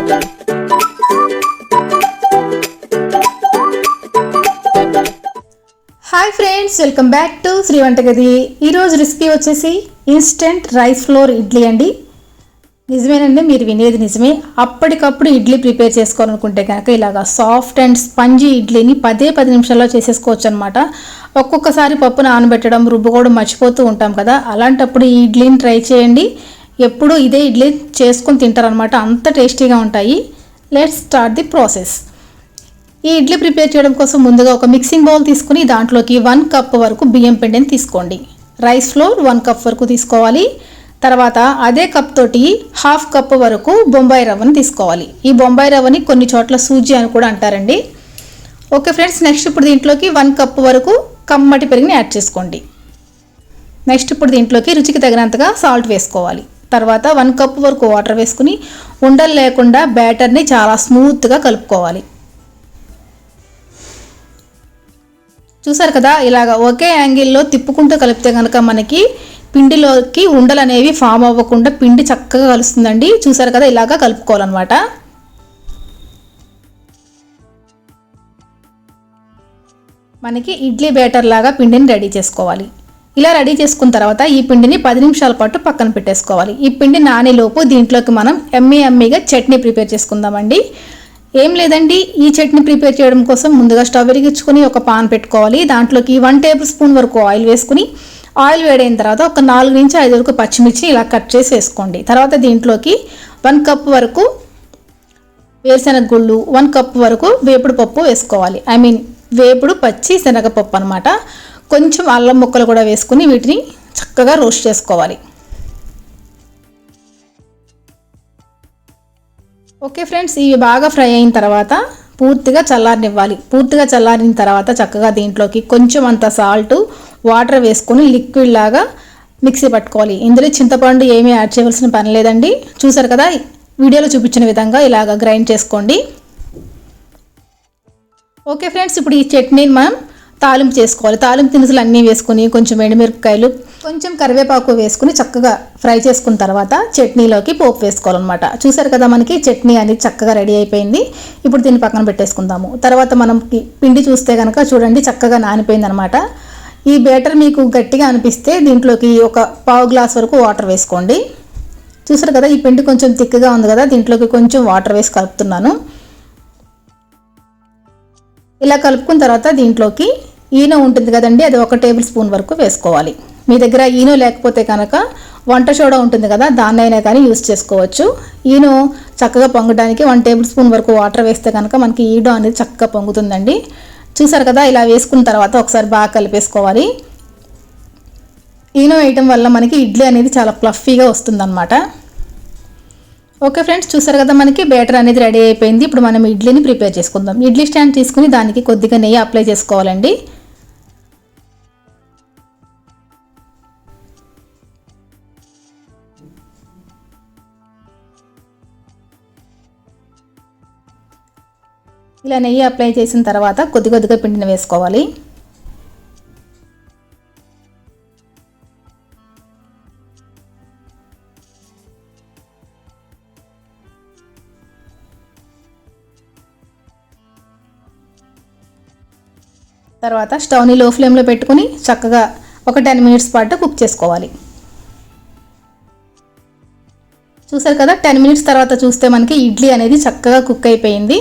Hi friends, welcome back to Sri వంటగది. ఈరోజు recipe వచ్చేసి ఇన్స్టెంట్ రైస్ ఫ్లోర్ ఇడ్లీ అండి. నిజమేనండి, మీరు వినేది నిజమే. అప్పటికప్పుడు ఇడ్లీ ప్రిపేర్ చేసుకోవాలనుకుంటే కనుక ఇలాగా సాఫ్ట్ అండ్ స్పంజీ ఇడ్లీని 10 నిమిషాల్లో చేసేసుకోవచ్చు అనమాట. ఒక్కొక్కసారి పప్పు నానబెట్టడం, రుబ్బుకోవడం మర్చిపోతూ ఉంటాం కదా, అలాంటప్పుడు ఈ ఇడ్లీని ట్రై చేయండి. ఎప్పుడు ఇదే ఇడ్లీ చేసుకొని తింటారనమాట, అంత టేస్టీగా ఉంటాయి. Let's start the process. ఈ ఇడ్లీ ప్రిపేర్ చేయడం కోసం ముందుగా ఒక మిక్సింగ్ బౌల్ తీసుకుని దాంట్లోకి 1 కప్ వరకు బియ్యం పిండిని తీసుకోండి. రైస్ ఫ్లోర్ 1 కప్ వరకు తీసుకోవాలి. తర్వాత అదే కప్ తోటి 1/2 కప్ వరకు బొంబాయి రవ్వని తీసుకోవాలి. ఈ బొంబాయి రవ్వని కొన్ని చోట్ల సూజీ అని కూడా అంటారండి. ఓకే ఫ్రెండ్స్, నెక్స్ట్ ఇప్పుడు దీంట్లోకి 1 కప్ వరకు కమ్మటి పెరుగుని యాడ్ చేసుకోండి. నెక్స్ట్ ఇప్పుడు దీంట్లోకి రుచికి తగినంతగా సాల్ట్ వేసుకోవాలి. తర్వాత 1 కప్ వరకు వాటర్ వేసుకుని ఉండలు లేకుండా బ్యాటర్ని చాలా స్మూత్గా కలుపుకోవాలి. చూసారు కదా, ఇలాగ ఒకే యాంగిల్లో తిప్పుకుంటూ కలిపితే కనుక మనకి పిండిలోకి ఉండలు అనేవి ఫామ్ అవ్వకుండా పిండి చక్కగా కలుస్తుందండి. చూసారు కదా, ఇలాగా కలుపుకోవాలన్నమాట. మనకి ఇడ్లీ బ్యాటర్ లాగా పిండిని రెడీ చేసుకోవాలి. ఇలా రెడీ చేసుకున్న తర్వాత ఈ పిండిని 10 నిమిషాల పాటు పక్కన పెట్టేసుకోవాలి. ఈ పిండి నానేలోపు దీంట్లోకి మనం ఎమ్మీగా చట్నీ ప్రిపేర్ చేసుకుందామండి. ఏం లేదండి, ఈ చట్నీ ప్రిపేర్ చేయడం కోసం ముందుగా స్టవ్ వెలిగించుకొని ఒక పాన్ పెట్టుకోవాలి. దాంట్లోకి 1 టేబుల్ స్పూన్ వరకు ఆయిల్ వేసుకుని, ఆయిల్ వేడైన తర్వాత ఒక 4 నుంచి 5 వరకు పచ్చిమిర్చి ఇలా కట్ చేసి వేసుకోండి. తర్వాత దీంట్లోకి 1 కప్ వరకు వేరుశనగ గుళ్ళు, 1 కప్ వరకు వేపుడు పప్పు వేసుకోవాలి. వేపుడు పచ్చి శనగపప్పు అనమాట. కొంచెం అల్లం ముక్కలు కూడా వేసుకుని వీటిని చక్కగా రోస్ట్ చేసుకోవాలి. ఓకే ఫ్రెండ్స్, ఇవి బాగా ఫ్రై అయిన తర్వాత పూర్తిగా చల్లారనివ్వాలి. పూర్తిగా చల్లారిన తర్వాత చక్కగా దీంట్లోకి కొంచెం అంత సాల్ట్, వాటర్ వేసుకొని లిక్విడ్ లాగా మిక్సీ పట్టుకోవాలి. ఇందులో చింతపండు ఏమీ యాడ్ చేయవలసిన పని లేదండి. చూసారు కదా, వీడియోలో చూపించిన విధంగా ఇలాగ గ్రైండ్ చేసుకోండి. ఓకే ఫ్రెండ్స్, ఇప్పుడు ఈ చట్నీని మనం తాలింపు చేసుకోవాలి. తాలింపు దినుసులు అన్నీ వేసుకుని కొంచెం ఎండుమిరపకాయలు, కొంచెం కరివేపాకు వేసుకుని చక్కగా ఫ్రై చేసుకున్న తర్వాత చట్నీలోకి పోపు వేసుకోవాలన్నమాట. చూసారు కదా, మనకి చట్నీ అనేది చక్కగా రెడీ అయిపోయింది. ఇప్పుడు దీన్ని పక్కన పెట్టేసుకుందాము. తర్వాత మనకి పిండి చూస్తే కనుక చూడండి, చక్కగా నానిపోయింది అనమాట. ఈ బ్యాటర్ మీకు గట్టిగా అనిపిస్తే దీంట్లోకి ఒక 1/2 గ్లాస్ వరకు వాటర్ వేసుకోండి. చూసారు కదా, ఈ పిండి కొంచెం థిక్గా ఉంది కదా, దీంట్లోకి కొంచెం వాటర్ వేసి కలుపుతున్నాను. ఇలా కలుపుకున్న తర్వాత దీంట్లోకి ఈనో ఉంటుంది కదండి, అది 1 టేబుల్ స్పూన్ వరకు వేసుకోవాలి. మీ దగ్గర ఈనో లేకపోతే కనుక వంట సోడా ఉంటుంది కదా, దాన్నైనా కానీ యూస్ చేసుకోవచ్చు. ఈనో చక్కగా పొంగడానికి 1 టేబుల్ స్పూన్ వరకు వాటర్ వేస్తే కనుక మనకి ఈనో అనేది చక్కగా పొంగుతుందండి. చూసారు కదా, ఇలా వేసుకున్న తర్వాత ఒకసారి బాగా కలిపేసుకోవాలి. ఈనో వేయటం వల్ల మనకి ఇడ్లీ అనేది చాలా ఫ్లఫీగా వస్తుందన్నమాట. ఓకే ఫ్రెండ్స్, చూసారు కదా, మనకి బ్యాటర్ అనేది రెడీ అయిపోయింది. ఇప్పుడు మనం ఇడ్లీని ప్రిపేర్ చేసుకుందాం. ఇడ్లీ స్టాండ్ తీసుకుని దానికి కొద్దిగా నెయ్యి అప్లై చేసుకోవాలండి. ఇలా నెయ్యి అప్లై చేసిన తర్వాత కొద్దిగా పిండిని వేసుకోవాలి. తర్వాత స్టవ్ని లో ఫ్లేమ్లో పెట్టుకుని చక్కగా ఒక 10 మినిట్స్ పాటు కుక్ చేసుకోవాలి. చూసారు కదా, 10 మినిట్స్ తర్వాత చూస్తే మనకి ఇడ్లీ అనేది చక్కగా కుక్ అయిపోయింది.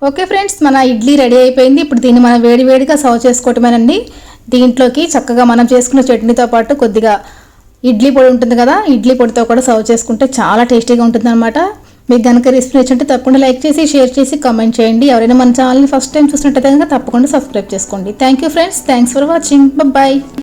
ఓకే ఫ్రెండ్స్, మన ఇడ్లీ రెడీ అయిపోయింది. ఇప్పుడు దీన్ని మనం వేడివేడిగా సర్వ్ చేసుకోవటమేనండి. దీంట్లోకి చక్కగా మనం చేసుకున్న చట్నీతో పాటు కొద్దిగా ఇడ్లీ పొడి ఉంటుంది కదా, ఇడ్లీ పొడితో కూడా సర్వ్ చేసుకుంటే చాలా టేస్టీగా ఉంటుంది అనమాట. మీకు కనుక రెసిపీ నచ్చుంటే తప్పకుండా లైక్ చేసి, షేర్ చేసి, కామెంట్ చేయండి. ఎవరైనా మన ఛానల్ని ఫస్ట్ టైం చూసినట్టయితే కనుక తప్పకుండా సబ్స్క్రైబ్ చేసుకోండి. Thank you friends, thanks for watching. Bye.